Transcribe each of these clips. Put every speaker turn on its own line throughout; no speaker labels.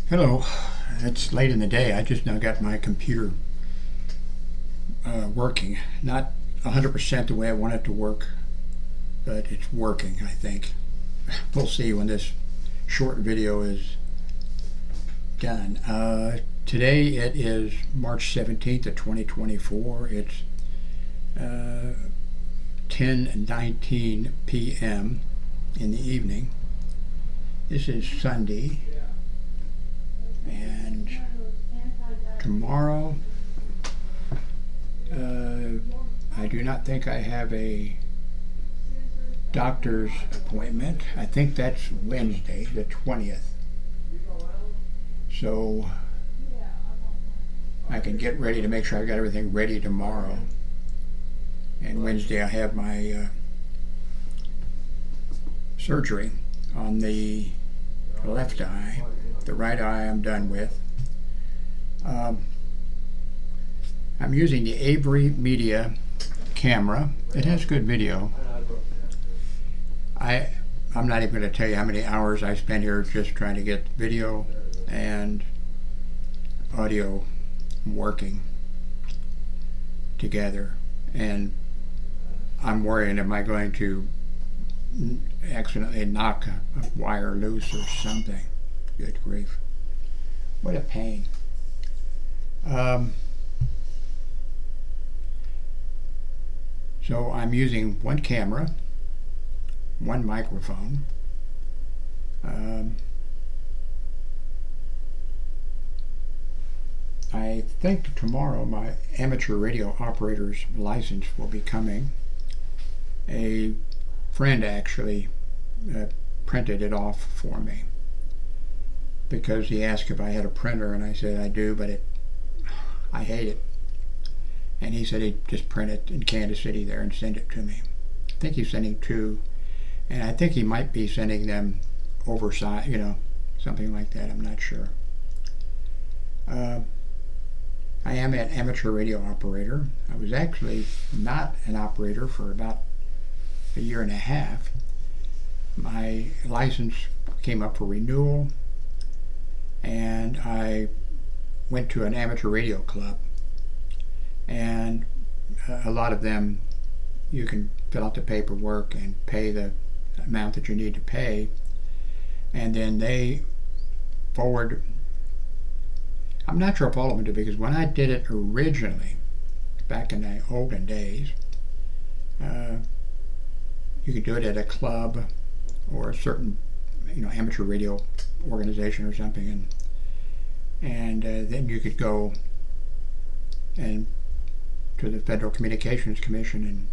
Hello, it's late in the day. I just now got my computer working. Not 100% the way I want it to work, but it's working, I think. We'll see when this short video is done. Today it is March 17th of 2024. It's 10:19 p.m. in the evening. This is Sunday. And tomorrow, I do not think I have a doctor's appointment. I think that's Wednesday, the 20th. So I can get ready to make sure I got everything ready tomorrow. And Wednesday I have my surgery on the left eye. The right eye I'm done with. I'm using the Avery Media camera. It has good video. I'm not even going to tell you how many hours I spent here just trying to get video and audio working together. And I'm worrying, am I going to accidentally knock a wire loose or something? Good grief. What a pain. So I'm using one camera, one microphone. I think tomorrow my amateur radio operator's license will be coming. A friend actually printed it off for me, because he asked if I had a printer, and I said I do, but I hate it. And he said he'd just print it in Kansas City there and send it to me. I think he's sending two, and I think he might be sending them oversized, something like that. I'm not sure. I am an amateur radio operator. I was actually not an operator for about a year and a half. My license came up for renewal, and I went to an amateur radio club, and a lot of them, you can fill out the paperwork and pay the amount that you need to pay, and then they forward. I'm not sure if all of them do, because when I did it originally back in the olden days, you could do it at a club or a certain amateur radio organization or something, and then you could go and to the Federal Communications Commission and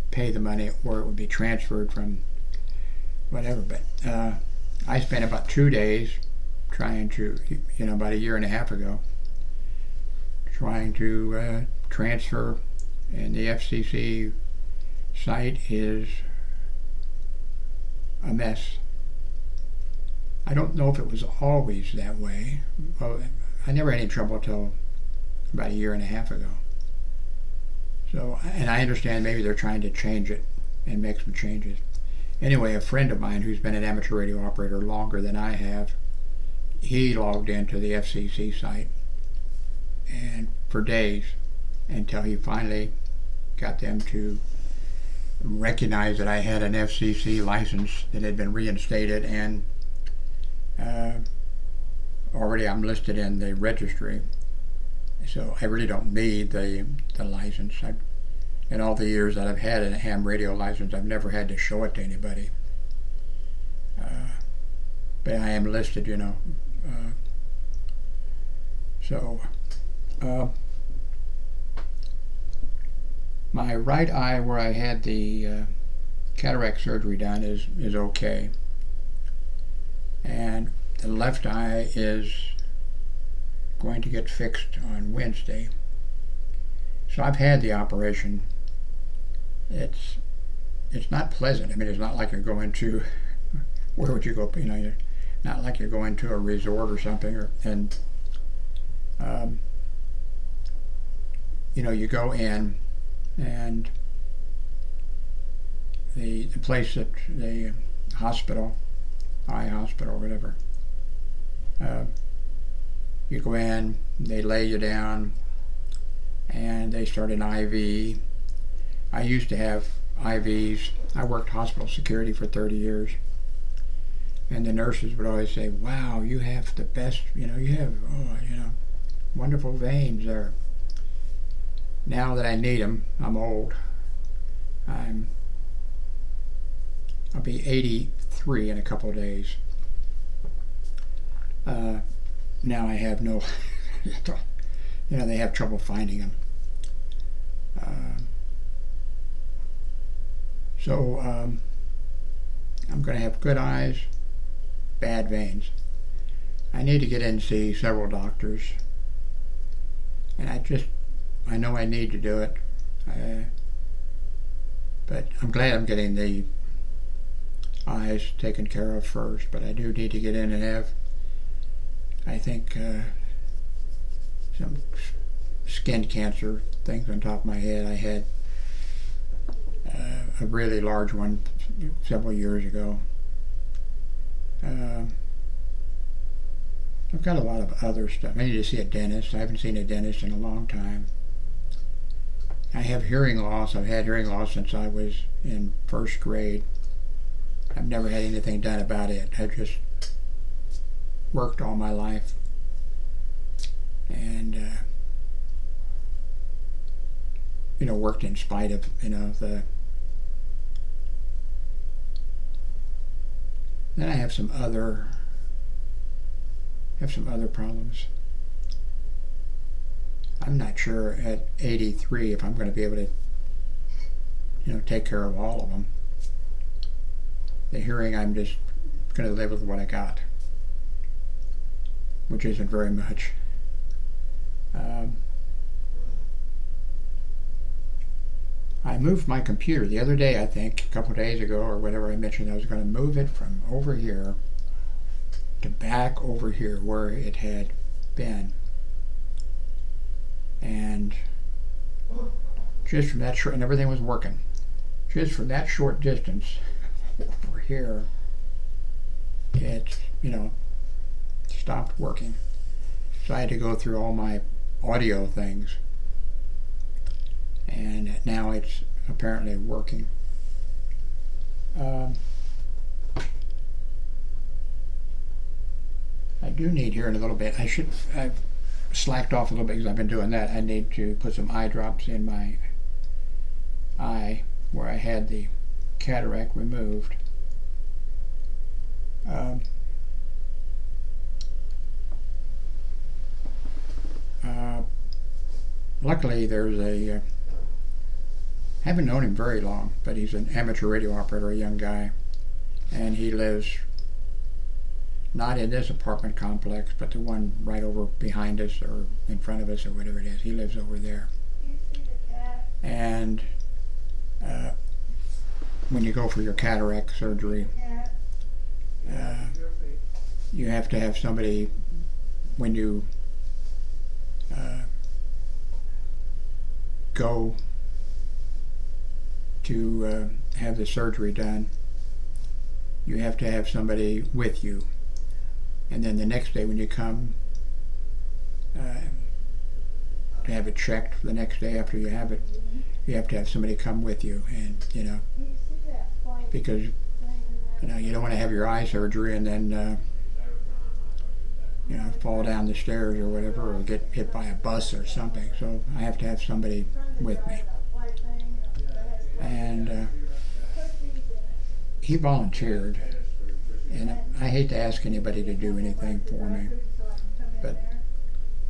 pay the money, or it would be transferred from whatever. But I spent about 2 days trying to, about a year and a half ago, trying to transfer, and the FCC site is a mess. I don't know if it was always that way. Well, I never had any trouble until about a year and a half ago. So, and I understand maybe they're trying to change it and make some changes. Anyway, a friend of mine who's been an amateur radio operator longer than I have, he logged into the FCC site and for days, until he finally got them to recognize that I had an FCC license that had been reinstated, and already I'm listed in the registry, so I really don't need the license. In all the years that I've had a ham radio license, I've never had to show it to anybody, but I am listed, my right eye, where I had the cataract surgery done, is okay, and the left eye is going to get fixed on Wednesday. So I've had the operation. It's not pleasant. I mean, it's not like you're going to where would you go? You're not like you're going to a resort or something, you go in, and the place that the hospital, eye hospital or whatever, You go in, they lay you down, and they start an IV. I used to have IVs. I worked hospital security for 30 years. And the nurses would always say, wow, you have the best, you have, wonderful veins there. Now that I need them, I'm old. I'll be 83 in a couple of days. Now I have no, they have trouble finding them. So I'm going to have good eyes, bad veins. I need to get in and see several doctors. And I know I need to do it. But I'm glad I'm getting the eyes taken care of first. But I do need to get in and have, I think, some skin cancer things on top of my head. I had a really large one several years ago. I've got a lot of other stuff. I need to see a dentist. I haven't seen a dentist in a long time. I have hearing loss. I've had hearing loss since I was in first grade. I've never had anything done about it. I've just worked all my life. And, worked in spite of, the... Then I have some other problems. I'm not sure at 83 if I'm going to be able to, take care of all of them. The hearing, I'm just going to live with what I got, which isn't very much. I moved my computer the other day, I think, a couple of days ago or whatever. I mentioned I was going to move it from over here to back over here where it had been. And just from that short, and everything was working, just from that short distance over here, it, stopped working. So I had to go through all my audio things. And now it's apparently working. I do need here in a little bit. I've slacked off a little bit because I've been doing that. I need to put some eye drops in my eye where I had the cataract removed. Luckily, there's a haven't known him very long, but he's an amateur radio operator, a young guy, and he lives not in this apartment complex, but the one right over behind us or in front of us or whatever it is. He lives over there. And when you go for your cataract surgery, you have to have somebody, when you go to have the surgery done, you have to have somebody with you. And then the next day when you come to have it checked, the next day after you have it, you have to have somebody come with you. And because you don't want to have your eye surgery and then fall down the stairs or whatever, or get hit by a bus or something. So I have to have somebody with me. And he volunteered, and I hate to ask anybody to do anything for me, but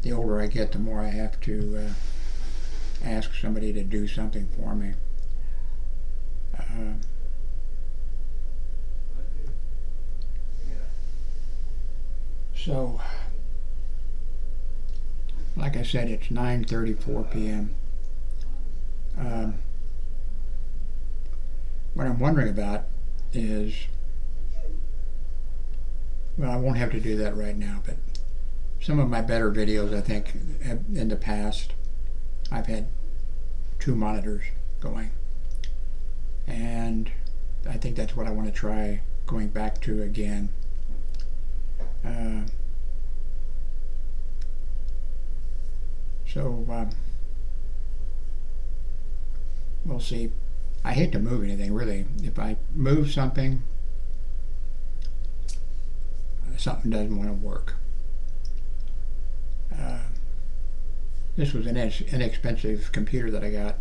the older I get, the more I have to ask somebody to do something for me. So, like I said, it's 9:34 p.m. What I'm wondering about is, well, I won't have to do that right now, but some of my better videos, I think, in the past, I've had 2 monitors going. And I think that's what I want to try going back to again. So we'll see. I hate to move anything, really. If I move something, something doesn't want to work. This was an inexpensive computer that I got.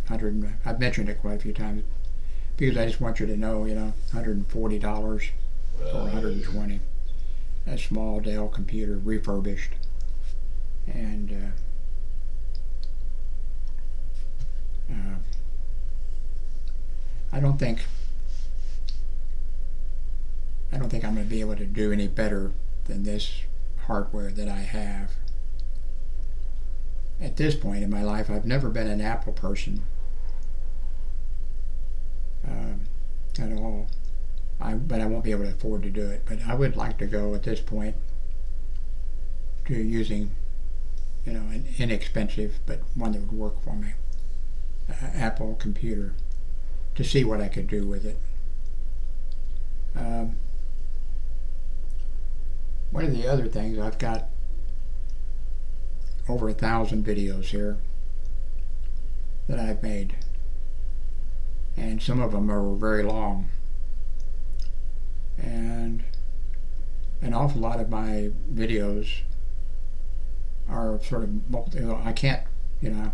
I've mentioned it quite a few times because I just want you to know, $140 or $120. A small Dell computer, refurbished, and I don't think I'm going to be able to do any better than this hardware that I have. At this point in my life, I've never been an Apple person at all. But I won't be able to afford to do it. But I would like to go at this point to using, an inexpensive but one that would work for me, Apple computer, to see what I could do with it. One of the other things, I've got over 1,000 videos here that I've made, and some of them are very long, and an awful lot of my videos are sort of I can't, they're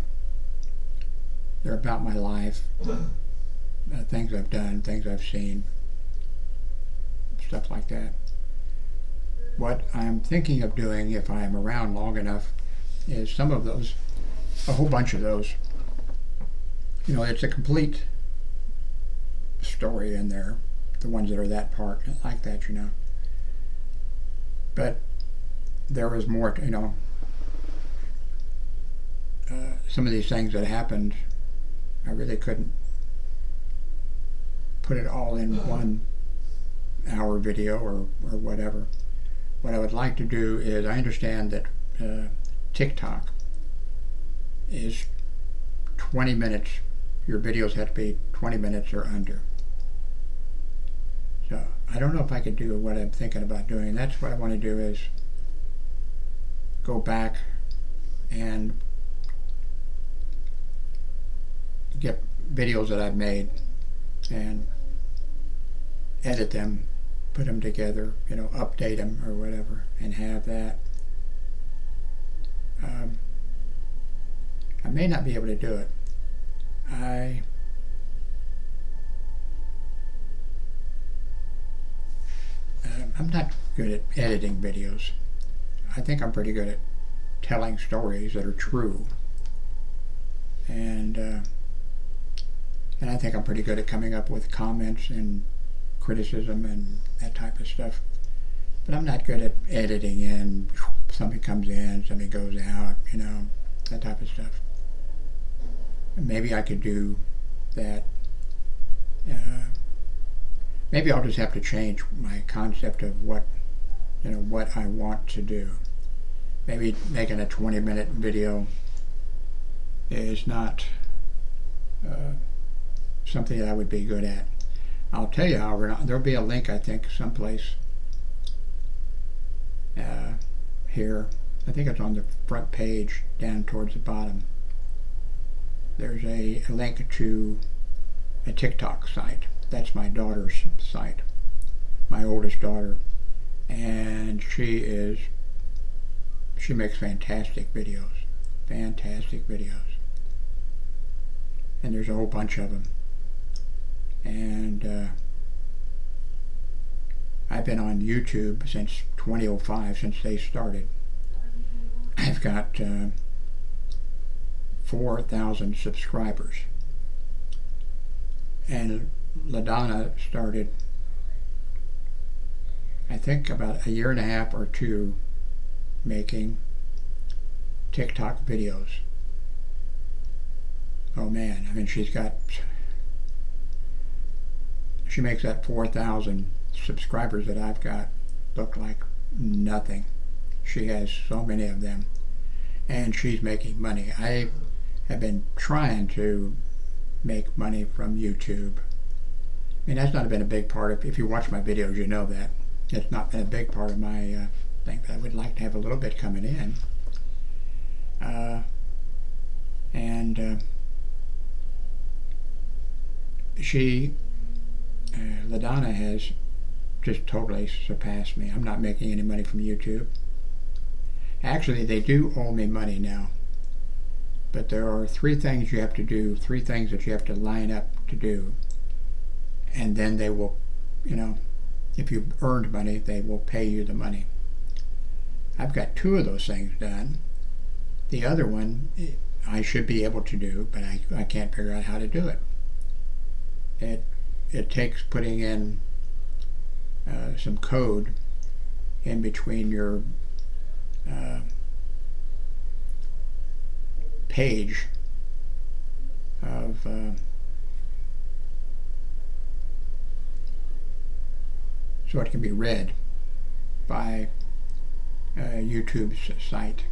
about my life, things I've done, things I've seen, stuff like that. What I'm thinking of doing, if I am around long enough, is some of those, a whole bunch of those. It's a complete story in there, the ones that are that part, like that, But there is more, some of these things that happened, I really couldn't put it all in 1 hour video or whatever. What I would like to do is, I understand that TikTok is 20 minutes. Your videos have to be 20 minutes or under. So I don't know if I could do what I'm thinking about doing. That's what I want to do, is go back and get videos that I've made and edit them, put them together, update them or whatever, and have that. I may not be able to do it. I'm not good at editing videos. I think I'm pretty good at telling stories that are true, and I think I'm pretty good at coming up with comments and criticism and that type of stuff. But I'm not good at editing in. Something comes in, something goes out, that type of stuff. Maybe I could do that. Maybe I'll just have to change my concept of what I want to do. Maybe making a 20-minute video is not something that I would be good at. I'll tell you, however, there'll be a link, I think, someplace here. I think it's on the front page down towards the bottom. There's a link to a TikTok site. That's my daughter's site, my oldest daughter, and she makes fantastic videos, and there's a whole bunch of them. And I've been on YouTube since 2005, since they started. I've got 4,000 subscribers. And LaDonna started, I think, about 1.5 years or 2 making TikTok videos. Oh man, I mean, she makes that 4,000 subscribers that I've got look like nothing. She has so many of them, and she's making money. I have been trying to make money from YouTube. I mean, that's not been a big part of, if you watch my videos, you know that. It's not been a big part of my thing, but I would like to have a little bit coming in. And she, LaDonna, has just totally surpassed me. I'm not making any money from YouTube. Actually, they do owe me money now. But there are 3 things you have to do, 3 things that you have to line up to do. And then they will, if you've earned money, they will pay you the money. I've got 2 of those things done. The other one I should be able to do, but I can't figure out how to do it. It takes putting in some code in between your page of so it can be read by YouTube's site.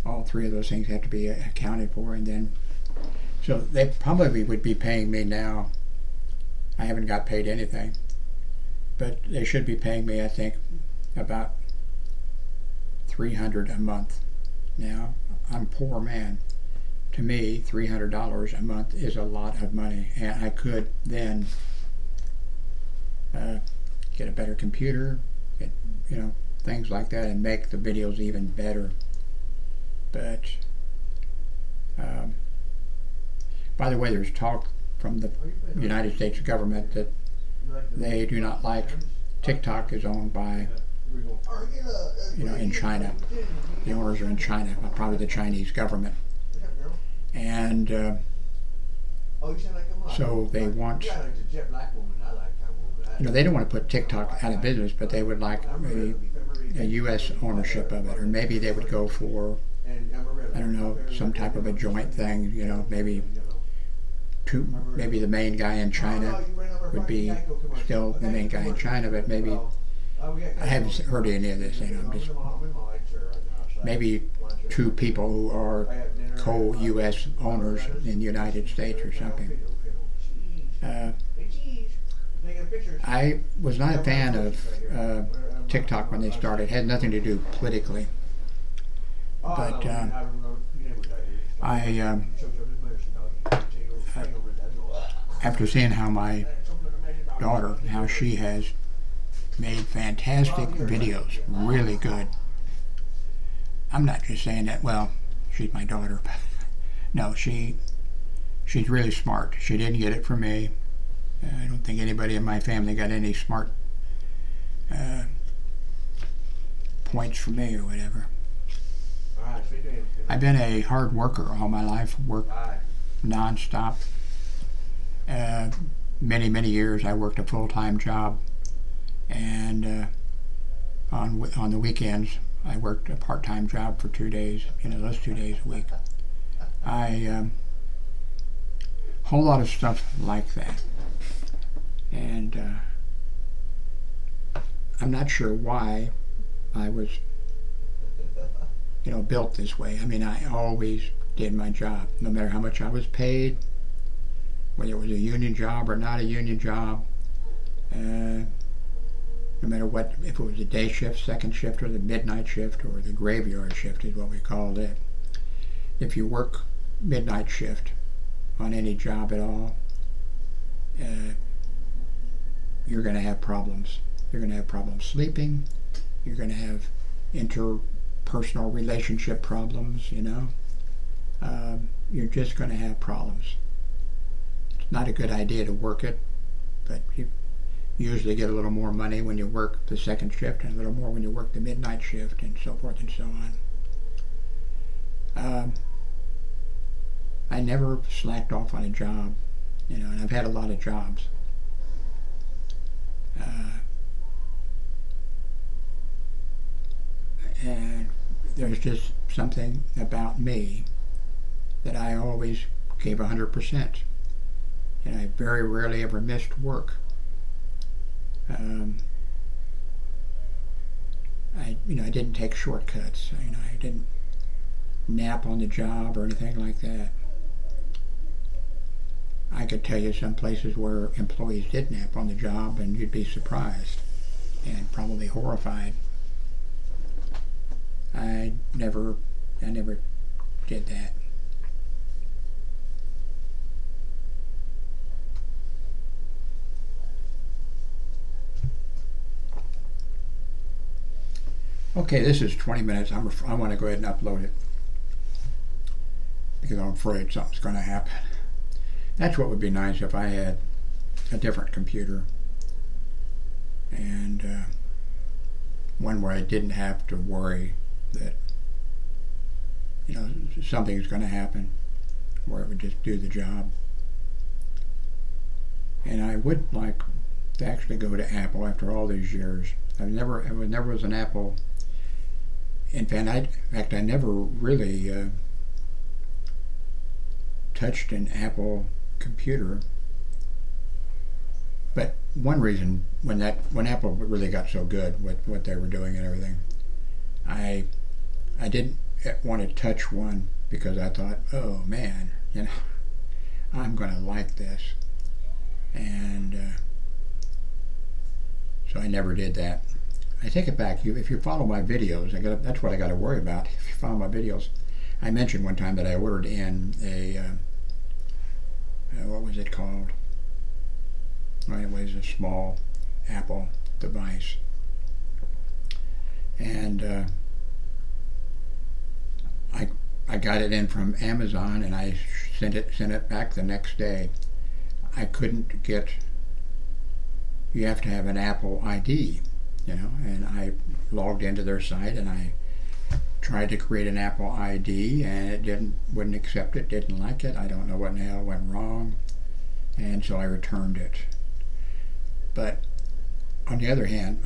All 3 of those things have to be accounted for, and then so they probably would be paying me now. I haven't got paid anything, but they should be paying me, I think, about $300 a month. Now, I'm a poor man. To me, $300 a month is a lot of money, and I could then get a better computer, get things like that, and make the videos even better. But by the way, there's talk from the United States government that they do not like TikTok is owned by, in China. The owners are in China, probably the Chinese government. And so they want, they don't want to put TikTok out of business, but they would like a U.S. ownership of it. Or maybe they would go for, I don't know, some type of a joint thing, maybe the main guy in China would be still the main guy in China, but maybe, I haven't heard any of this, just maybe 2 people who are co-U.S. owners in the United States or something. I was not a fan of TikTok when they started. It had nothing to do politically. But after seeing how my daughter, how she has made fantastic videos, really good. I'm not just saying that, well, she's my daughter, but no, she's really smart. She didn't get it from me. I don't think anybody in my family got any smart points from me or whatever. I've been a hard worker all my life, worked non-stop. Many years I worked a full-time job, and on the weekends I worked a part-time job for 2 days, those 2 days a week. Whole lot of stuff like that. And I'm not sure why I was built this way. I always did my job, no matter how much I was paid, whether it was a union job or not a union job, no matter what, if it was a day shift, second shift, or the midnight shift, or the graveyard shift is what we called it. If you work midnight shift on any job at all, you're going to have problems. You're going to have problems sleeping. You're going to have interpersonal relationship problems, You're just going to have problems. It's not a good idea to work it, but you usually get a little more money when you work the second shift and a little more when you work the midnight shift, and so forth and so on. I never slacked off on a job, and I've had a lot of jobs. And there's just something about me that I always gave 100%, and I very rarely ever missed work. I didn't take shortcuts. I didn't nap on the job or anything like that. I could tell you some places where employees did nap on the job, and you'd be surprised and probably horrified. I never did that. Okay, this is 20 minutes. I want to go ahead and upload it because I'm afraid something's going to happen. That's what would be nice if I had a different computer and one where I didn't have to worry that something's going to happen, where it would just do the job. And I would like to actually go to Apple after all these years. I never was an Apple. In fact, I never really touched an Apple computer. But one reason, when Apple really got so good with what they were doing and everything, I didn't want to touch one because I thought, oh man, I'm going to like this, and so I never did that. I take it back. If you follow my videos, that's what I got to worry about. If you follow my videos, I mentioned one time that I ordered in a what was it called? Well, it was a small Apple device, and I got it in from Amazon, and I sent it back the next day. I couldn't get. You have to have an Apple ID, and I logged into their site and I tried to create an Apple ID, and it wouldn't accept it, didn't like it. I don't know what in the hell went wrong, and so I returned it. But on the other hand,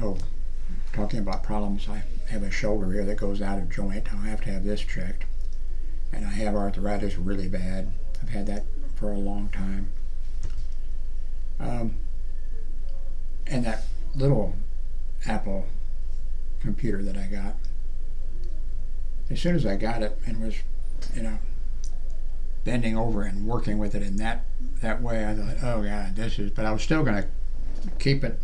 talking about problems, I have a shoulder here that goes out of joint. I'll have to have this checked, and I have arthritis really bad. I've had that for a long time. And that little Apple computer that I got, as soon as I got it and was, bending over and working with it in that way, I thought, oh God, but I was still going to keep it,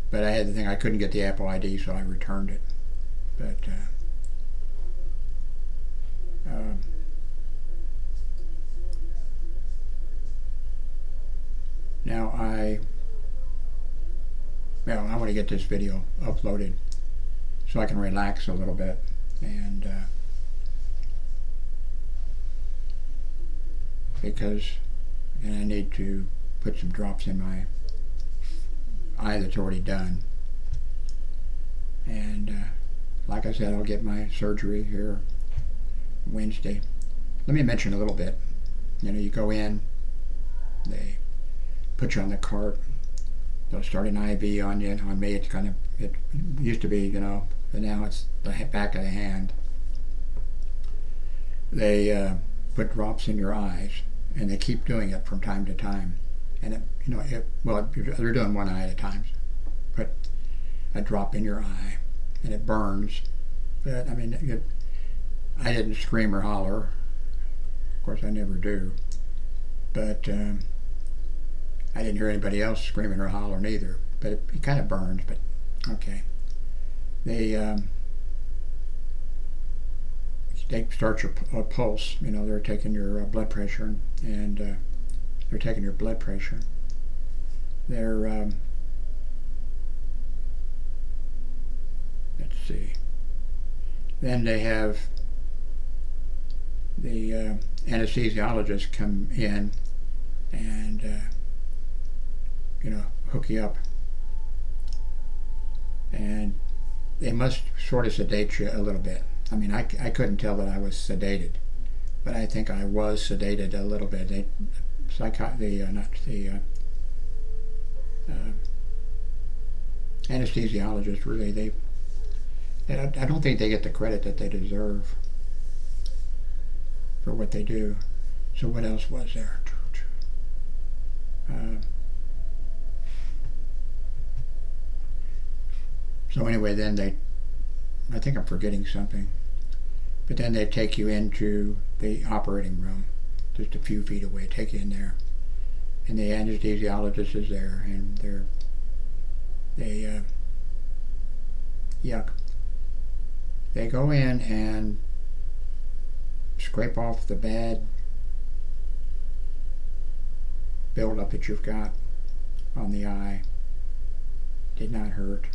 but I had the thing, I couldn't get the Apple ID, so I returned it. But now I want to get this video uploaded so I can relax a little bit, and because I need to put some drops in my eye that's already done, and like I said, I'll get my surgery here Wednesday. Let me mention a little bit. You go in, they put you on the cart, they'll start an IV on you. On me, it used to be, but now it's the back of the hand. They put drops in your eyes, and they keep doing it from time to time. And they're doing one eye at a time. Put a drop in your eye, and it burns. But I didn't scream or holler. Of course, I never do. But I didn't hear anybody else screaming or hollering either. But it kind of burns. But okay, they start your pulse. They're taking your blood pressure, and they're taking your blood pressure. They're let's see. Then they have the anesthesiologist come in and hook you up, and they must sort of sedate you a little bit. I couldn't tell that I was sedated, but I think I was sedated a little bit. Anesthesiologists really, I don't think they get the credit that they deserve for what they do. So what else was there? So anyway, then I think I'm forgetting something, but then they take you into the operating room, just a few feet away, take you in there, and the anesthesiologist is there, and they go in and scrape off the bad buildup that you've got on the eye. Did not hurt.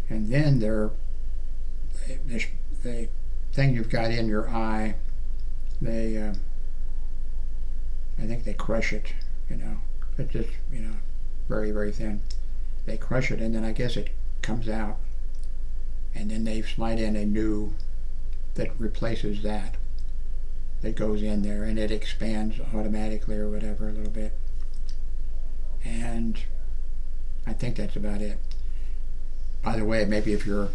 And then the thing you've got in your eye, I think they crush it, it's just, very, very thin. They crush it, and then I guess it comes out, and then they slide in a new that replaces that goes in there, and it expands automatically or whatever a little bit. And I think that's about it. By the way, maybe if you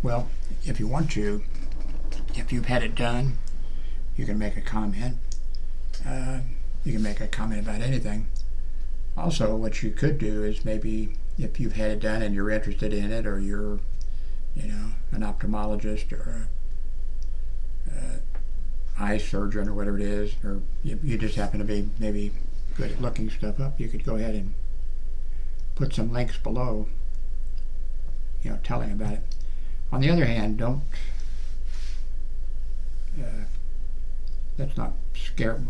want to, if you've had it done, you can make a comment. You can make a comment about anything. Also, what you could do is maybe if you've had it done and you're interested in it, or you're, an ophthalmologist or a eye surgeon or whatever it is, or you just happen to be maybe good at looking stuff up, you could go ahead and put some links below, telling about it. On the other hand, that's not scare.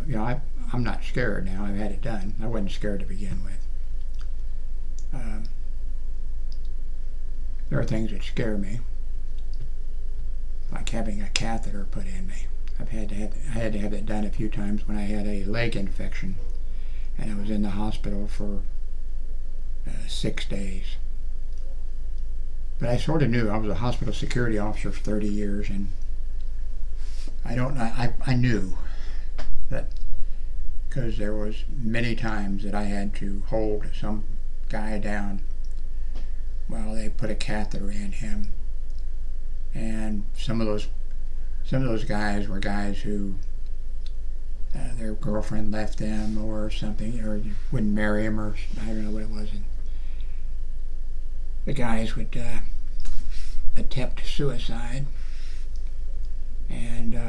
I'm not scared now. I've had it done. I wasn't scared to begin with. There are things that scare me, like having a catheter put in me. I had to have that done a few times when I had a leg infection, and I was in the hospital for 6 days. But I sort of knew. I was a hospital security officer for 30 years, and I knew that, because there was many times that I had to hold some guy down while they put a catheter in him. And some of those guys were guys who their girlfriend left them or something, or wouldn't marry him, or I don't know what it was. And the guys would attempt suicide, and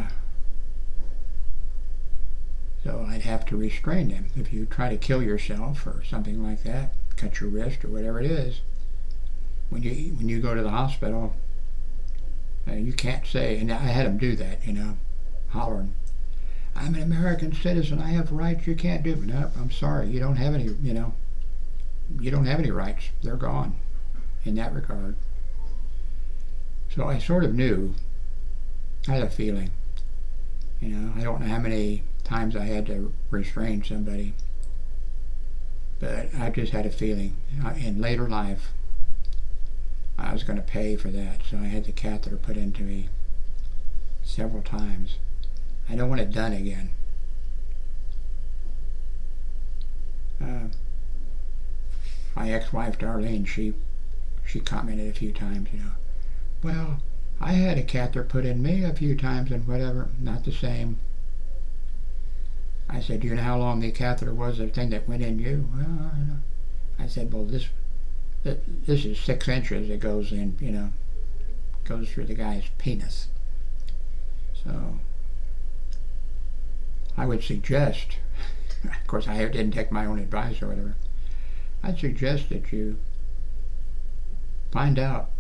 so I'd have to restrain them. If you try to kill yourself or something like that, cut your wrist or whatever it is, when you go to the hospital, you can't say, and I had them do that, hollering, "I'm an American citizen, I have rights, you can't do it." No, I'm sorry, you don't have any, you don't have any rights. They're gone in that regard. So I sort of knew, I had a feeling, I don't know how many times I had to restrain somebody, but I just had a feeling. In later life, I was going to pay for that, so I had the catheter put into me several times. I don't want it done again. My ex-wife Darlene, she commented a few times, "Well, I had a catheter put in me a few times and whatever, not the same." I said, "Do you know how long the catheter was, the thing that went in you?" "Well, I know." I said, "Well, this is 6 inches. It goes in, goes through the guy's penis." So I would suggest, of course I didn't take my own advice or whatever, I'd suggest that you find out,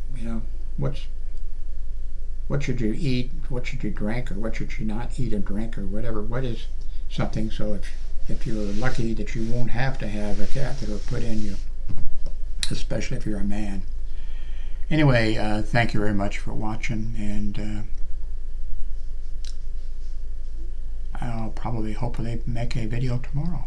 what should you eat, what should you drink, or what should you not eat and drink, or whatever. What is something, so if you're lucky that you won't have to have a catheter put in you, especially if you're a man. Anyway, thank you very much for watching, and I'll hopefully make a video tomorrow.